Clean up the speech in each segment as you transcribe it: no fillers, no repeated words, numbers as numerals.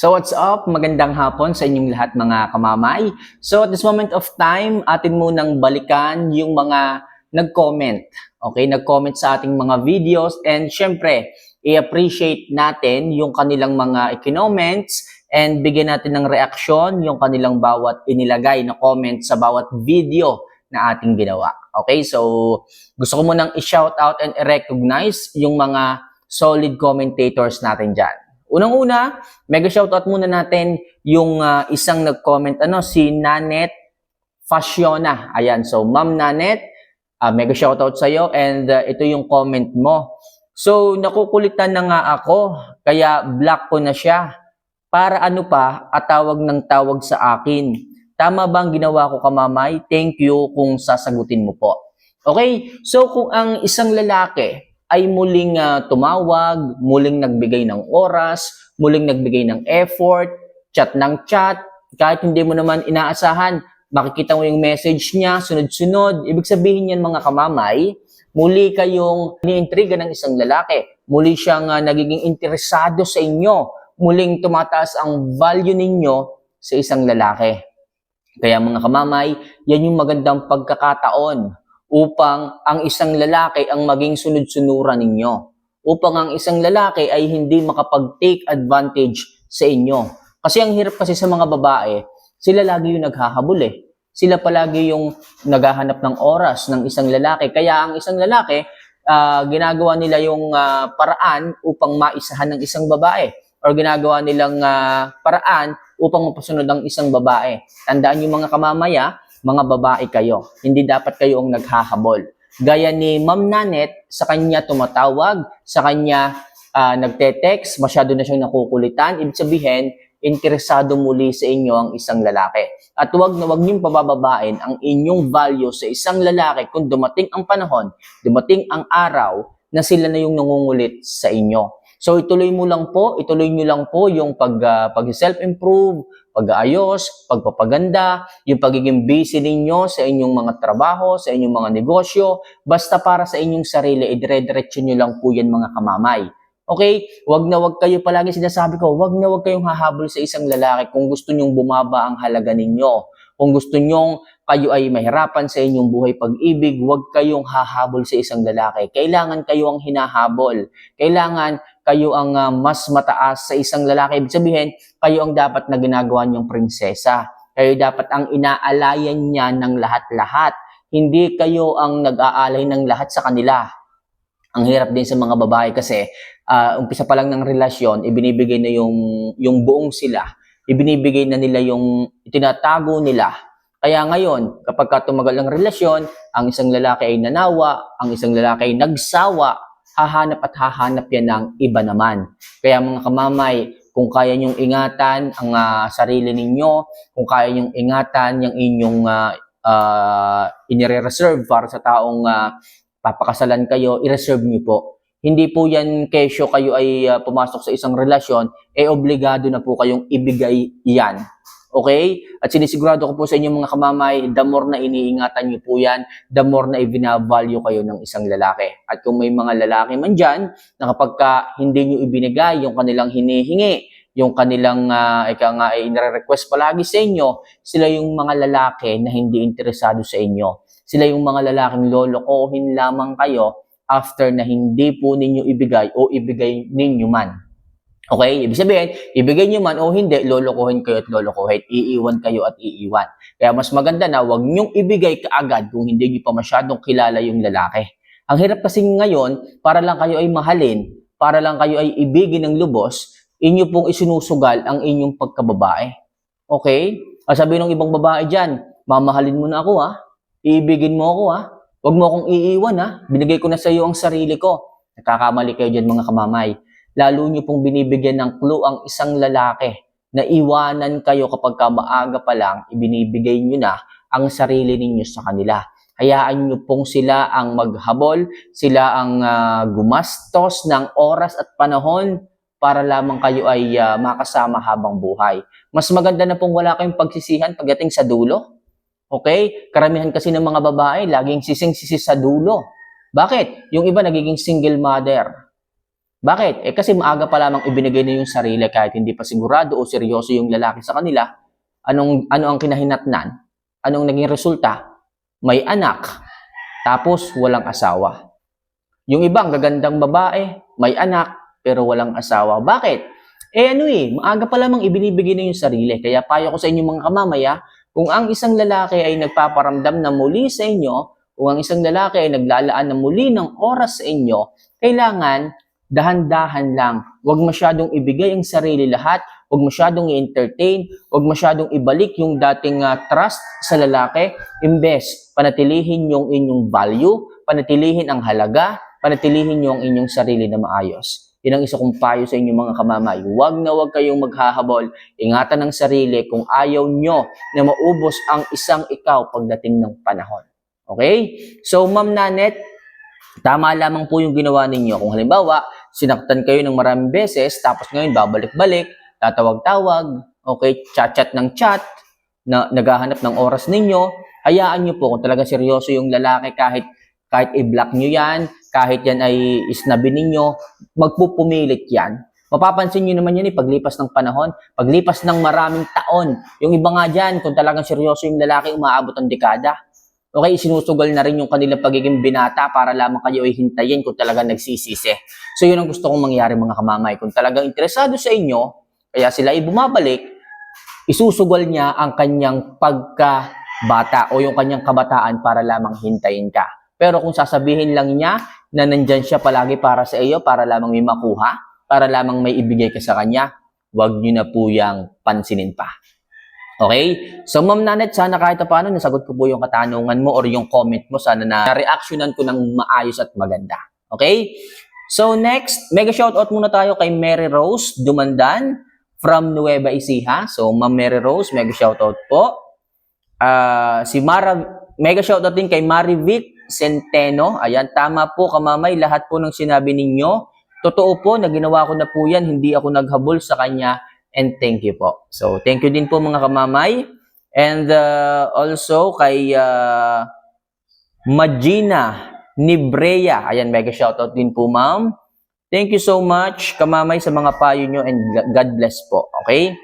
So what's up? Magandang hapon sa inyong lahat mga kamamay. So at this moment of time, atin munang balikan yung mga nag-comment. Okay, nag-comment sa ating mga videos and syempre, i-appreciate natin yung kanilang mga i-comments and bigyan natin ng reaksyon yung kanilang bawat inilagay na comment sa bawat video na ating ginawa. Okay, so gusto ko munang i-shout out and i-recognize yung mga solid commentators natin dyan. Unang-una, mega shoutout muna natin yung isang nag-comment, si Nanet Fasciona. Ayan, so Ma'am Nanet, mega shoutout sa'yo and ito yung comment mo. So, nakukulitan na nga ako, kaya block ko na siya. Para ano pa, at tawag ng tawag sa akin. Tama ba ang ginawa ko, kamamay? Thank you kung sasagutin mo po. Okay, so kung ang isang lalaki ay muling tumawag, muling nagbigay ng oras, muling nagbigay ng effort, chat ng chat, kahit hindi mo naman inaasahan, makikita mo yung message niya, sunod-sunod. Ibig sabihin yan mga kamamay, muli kayong iniintriga ng isang lalaki, muli siyang nagiging interesado sa inyo, muling tumataas ang value ninyo sa isang lalaki. Kaya mga kamamay, yan yung magandang pagkakataon upang ang isang lalaki ang maging sunod-sunuran ninyo. Upang ang isang lalaki ay hindi makapag-take advantage sa inyo. Kasi ang hirap kasi sa mga babae, sila lagi yung naghahabol eh. Sila palagi yung naghahanap ng oras ng isang lalaki. Kaya ang isang lalaki, ginagawa nila yung paraan upang maisahan ng isang babae. Or ginagawa nilang paraan upang mapasunod ang isang babae. Tandaan yung mga kamamaya, mga babae kayo. Hindi dapat kayo ang naghahabol. Gaya ni Ma'am Nanet, sa kanya tumatawag, sa kanya nagte-text, masyado na siyang nakukulitan. Ibig sabihin, interesado muli sa inyo ang isang lalaki. At huwag na huwag niyong pabababain ang inyong value sa isang lalaki kung dumating ang panahon, dumating ang araw na sila na yung nangungulit sa inyo. So ituloy niyo lang po yung pag-self-improve, pag-aayos, pagpapaganda, yung pagiging busy ninyo sa inyong mga trabaho, sa inyong mga negosyo, basta para sa inyong sarili, idire-diretso nyo lang po yan mga kamamay. Okay? Wag kayo palagi sinasabi ko, wag kayong hahabol sa isang lalaki kung gusto nyong bumaba ang halaga ninyo. Kung gusto nyong kayo ay mahirapan sa inyong buhay pag-ibig, wag kayong hahabol sa isang lalaki. Kailangan kayo ang hinahabol. Kailangan kayo ang mas mataas sa isang lalaki. Ibig sabihin, kayo ang dapat na ginagawa niyong prinsesa. Kayo dapat ang inaalayan niya ng lahat-lahat. Hindi kayo ang nag-aalay ng lahat sa kanila. Ang hirap din sa mga babae kasi umpisa pa lang ng relasyon, ibinibigay na yung buong sila. Ibinibigay na nila yung itinatago nila. Kaya ngayon, kapag tumagal ang relasyon, ang isang lalaki ay nanawa, ang isang lalaki ay nagsawa, hahanap yan ng iba naman. Kaya mga kamamay, kung kaya nyong ingatan ang sarili ninyo, kung kaya nyong ingatan yung inyong inire-reserve para sa taong papakasalan kayo, i-reserve nyo po. Hindi po yan kesyo kayo ay pumasok sa isang relasyon, obligado na po kayong ibigay yan. Okay? At sinisigurado ko po sa inyo mga kamamay, the more na iniingatan nyo po yan, the more na i-value kayo ng isang lalaki. At kung may mga lalaki man dyan, na kapag hindi nyo ibinigay yung kanilang hinihingi, yung kanilang inare-request palagi sa inyo, sila yung mga lalaki na hindi interesado sa inyo. Sila yung mga lalaking lolokohin lamang kayo after na hindi po ninyo ibigay o ibigay ninyo man. Okay? Ibig sabihin, ibigay nyo man o hindi, lolokohin kayo at lolokohin. Iiwan kayo at iiwan. Kaya mas maganda na huwag nyong ibigay kaagad kung hindi nyo pa masyadong kilala yung lalaki. Ang hirap kasi ngayon, para lang kayo ay mahalin, para lang kayo ay ibigin ng lubos, inyo pong isinusugal ang inyong pagkababae. Okay? Sabi ng ibang babae dyan, mamahalin mo na ako iibigin mo ako huwag mo akong iiwan binigay ko na sa iyo ang sarili ko. Nakakamali kayo dyan mga kamamay. Lalo nyo pong binibigyan ng clue ang isang lalaki na iwanan kayo kapag maaga pa lang, ibinibigay nyo na ang sarili ninyo sa kanila. Hayaan nyo pong sila ang maghabol, sila ang gumastos ng oras at panahon para lamang kayo ay makasama habang buhay. Mas maganda na pong wala kayong pagsisihan pagdating sa dulo. Okay? Karamihan kasi ng mga babae, laging sising-sisi sa dulo. Bakit? Yung iba nagiging single mother. Bakit? Kasi maaga pa lamang ibinigay na yung sarili kahit hindi pa sigurado o seryoso yung lalaki sa kanila. Ano ang kinahinatnan? Anong naging resulta? May anak, tapos walang asawa. Yung ibang gagandang babae, may anak, pero walang asawa. Bakit? Maaga pa lamang ibinibigay na yung sarili. Kaya payo ko sa inyo mga kamamaya, kung ang isang lalaki ay nagpaparamdam na muli sa inyo, kung ang isang lalaki ay naglalaan na muli ng oras sa inyo, kailangan dahan-dahan lang. Huwag masyadong ibigay ang sarili lahat, huwag masyadong i-entertain, huwag masyadong ibalik yung dating trust sa lalaki. Imbes, panatilihin yung inyong value, panatilihin ang halaga, panatilihin nyo ang inyong sarili na maayos. Yan ang isa kong payo sa inyong mga kamamay. Huwag na huwag kayong maghahabol. Ingatan ang sarili kung ayaw nyo na maubos ang isang ikaw pagdating ng panahon. Okay? So, Ma'am Nanet, tama lamang po yung ginawa ninyo. Kung halimbawa, sinaktan kayo ng maraming beses, tapos ngayon babalik-balik, tatawag-tawag, okay, chat-chat ng chat, na naghahanap ng oras ninyo, hayaan nyo po kung talaga seryoso yung lalaki kahit i-block nyo yan, kahit yan ay isnabi ninyo, magpupumilit yan. Mapapansin nyo naman yan paglipas ng panahon, paglipas ng maraming taon. Yung iba nga dyan, kung talagang seryoso yung lalaki, umaabot ang dekada. Okay, sinusugal na rin yung kanilang pagiging binata para lamang kayo ay hintayin kung talagang nagsisisi. So yun ang gusto kong mangyari mga kamamay. Kung talagang interesado sa inyo, kaya sila ay bumabalik, isusugal niya ang kanyang pagkabata o yung kanyang kabataan para lamang hintayin ka. Pero kung sasabihin lang niya na nandyan siya palagi para sa iyo, para lamang may makuha, para lamang may ibigay ka sa kanya, huwag niyo na po yang pansinin pa. Okay? So, Ma'am Nanet, sana kahit paano nasagot ko po yung katanungan mo or yung comment mo. Sana na reactionan ko ng maayos at maganda. Okay? So, next, mega shoutout muna tayo kay Mary Rose Dumandan from Nueva Ecija. So, Ma'am Mary Rose, mega shoutout po. Mega shoutout din kay Marivic Centeno. Ayan, tama po kamamay, lahat po ng sinabi ninyo. Totoo po na ginawa ko na po yan, hindi ako naghabol sa kanya. And thank you po. So, thank you din po mga kamamay. And also kay Magina Nibreya. Ayan, mega shoutout din po ma'am. Thank you so much kamamay sa mga payo nyo and God bless po. Okay?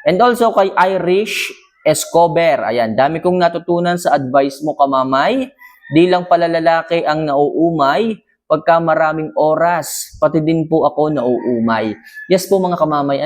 And also kay Irish Escobar. Ayan, dami kong natutunan sa advice mo kamamay. Di lang pala lalaki ang nauumay, pagka maraming oras, pati din po ako nauumay. Yes po mga kamamay,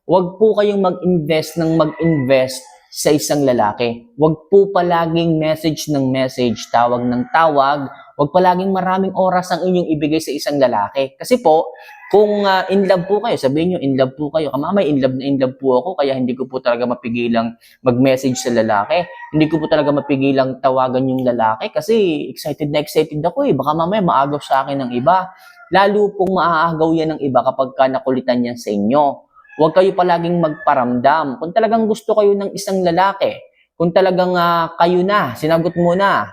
wag po kayong mag-invest sa isang lalaki. Wag po palaging message ng message, tawag ng tawag. Wag palaging maraming oras ang inyong ibigay sa isang lalaki. Kasi po, kung in love po kayo, sabihin nyo, in love po kayo. Kamamay, in love po ako, kaya hindi ko po talaga mapigilang mag-message sa lalaki. Hindi ko po talaga mapigilang tawagan yung lalaki kasi excited na excited ako eh. Baka mamaya maagaw sa akin ng iba. Lalo pong maaagaw yan ng iba kapag ka nakulitan yan sa inyo. Huwag kayo palaging magparamdam. Kung talagang gusto kayo ng isang lalaki, kung talagang kayo na, sinagot mo na,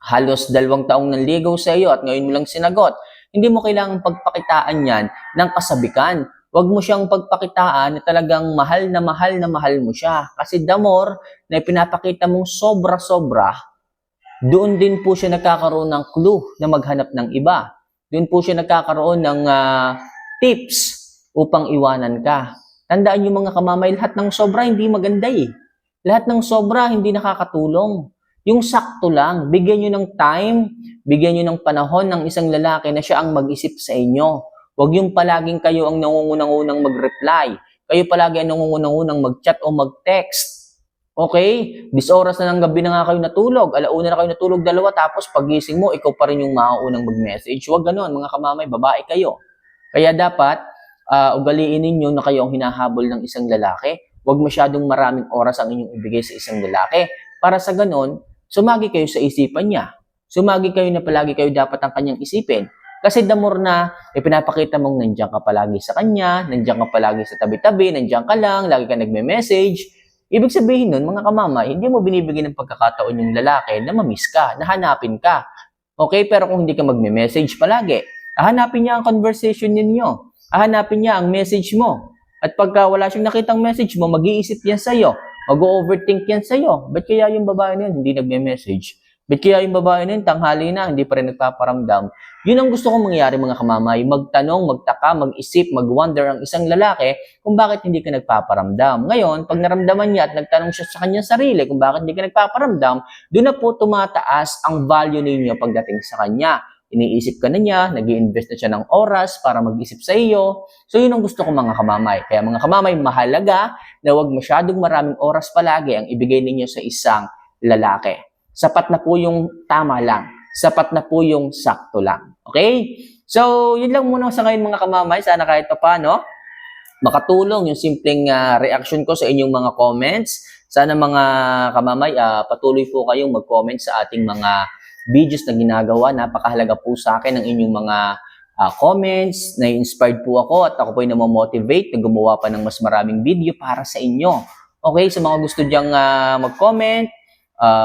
halos 2 taong nanligaw sa iyo at ngayon mo lang sinagot, hindi mo kailangang pagpakitaan yan ng kasabikan. Huwag mo siyang pagpakitaan na talagang mahal na mahal mo siya. Kasi the more na ipinapakita mong sobra-sobra, doon din po siya nagkakaroon ng clue na maghanap ng iba. Doon po siya nagkakaroon ng tips upang iwanan ka. Tandaan niyo mga kamamay, lahat ng sobra hindi maganda eh. Lahat ng sobra hindi nakakatulong. Yung sakto lang, bigyan nyo ng time, bigyan nyo ng panahon ng isang lalaki na siya ang mag-isip sa inyo. Huwag yung palaging kayo ang nangungunang-unang mag-reply. Kayo palagi ang nangungunang-unang mag-chat o mag-text. Okay? 10 oras na ng gabi na nga kayo natulog. Alauna na kayo natulog 2, tapos pagising mo, ikaw pa rin yung mauunang mag-message. Huwag ganon, mga kamamay, babae kayo. Kaya dapat, ugaliin ninyo na kayo ang hinahabol ng isang lalaki. Huwag masyadong maraming oras ang inyong ibigay sa isang lalaki. Para sa ganon, sumagi kayo sa isipan niya. Sumagi kayo na palagi kayo dapat ang kanyang isipin. Kasi the more na ipinapakita mong nandiyan ka palagi sa kanya, nandiyan ka palagi sa tabi-tabi, nandiyan ka lang, lagi ka nagme-message, ibig sabihin nun, mga kamamay, hindi mo binibigyan ng pagkakataon yung lalaki na mamiss ka, na hanapin ka. Okay? Pero kung hindi ka magme-message palagi, hahanapin niya ang conversation ninyo. Hahanapin niya ang message mo. At pagka wala siyang nakitang message mo, mag-iisip yan sa'yo. Mag-overthink yan sa'yo. Ba't kaya yung babae na yan hindi nagme-message? Ba't kaya yung babae na yun, tanghali na, hindi pa rin nagpaparamdam? Yun ang gusto kong mangyari mga kamamay, magtanong, magtaka, mag-isip, mag-wonder ang isang lalaki kung bakit hindi ka nagpaparamdam. Ngayon, pag naramdaman niya at nagtanong siya sa kanyang sarili kung bakit hindi ka nagpaparamdam, doon na po tumataas ang value ninyo pagdating sa kanya. Iniisip ka na niya, nag-i-invest na siya ng oras para mag-isip sa iyo. So yun ang gusto ko mga kamamay. Kaya mga kamamay, mahalaga na huwag masyadong maraming oras palagi ang ibigay ninyo sa isang lalaki. Sapat na po yung tama lang. Sapat na po yung sakto lang. Okay? So, yun lang muna sa ngayon mga kamamay. Sana kahit pa paano, makatulong yung simpleng reaction ko sa inyong mga comments. Sana mga kamamay, patuloy po kayong mag-comment sa ating mga videos na ginagawa. Napakahalaga po sa akin ang inyong mga comments. Na-inspired po ako at ako po ay namomotivate na gumawa pa ng mas maraming video para sa inyo. Okay? Sa mga gusto diyang mag-comment,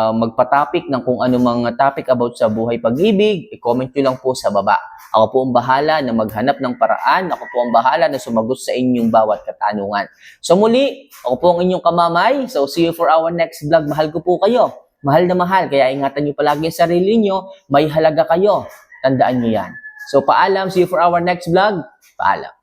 magpa-topic ng kung ano mga topic about sa buhay pag-ibig, i-comment nyo lang po sa baba. Ako po ang bahala na maghanap ng paraan. Ako po ang bahala na sumagot sa inyong bawat katanungan. So muli, ako po ang inyong kamamay. So see you for our next vlog. Mahal ko po kayo. Mahal na mahal. Kaya ingatan nyo palagi ang sarili nyo. May halaga kayo. Tandaan nyo yan. So paalam. See you for our next vlog. Paalam.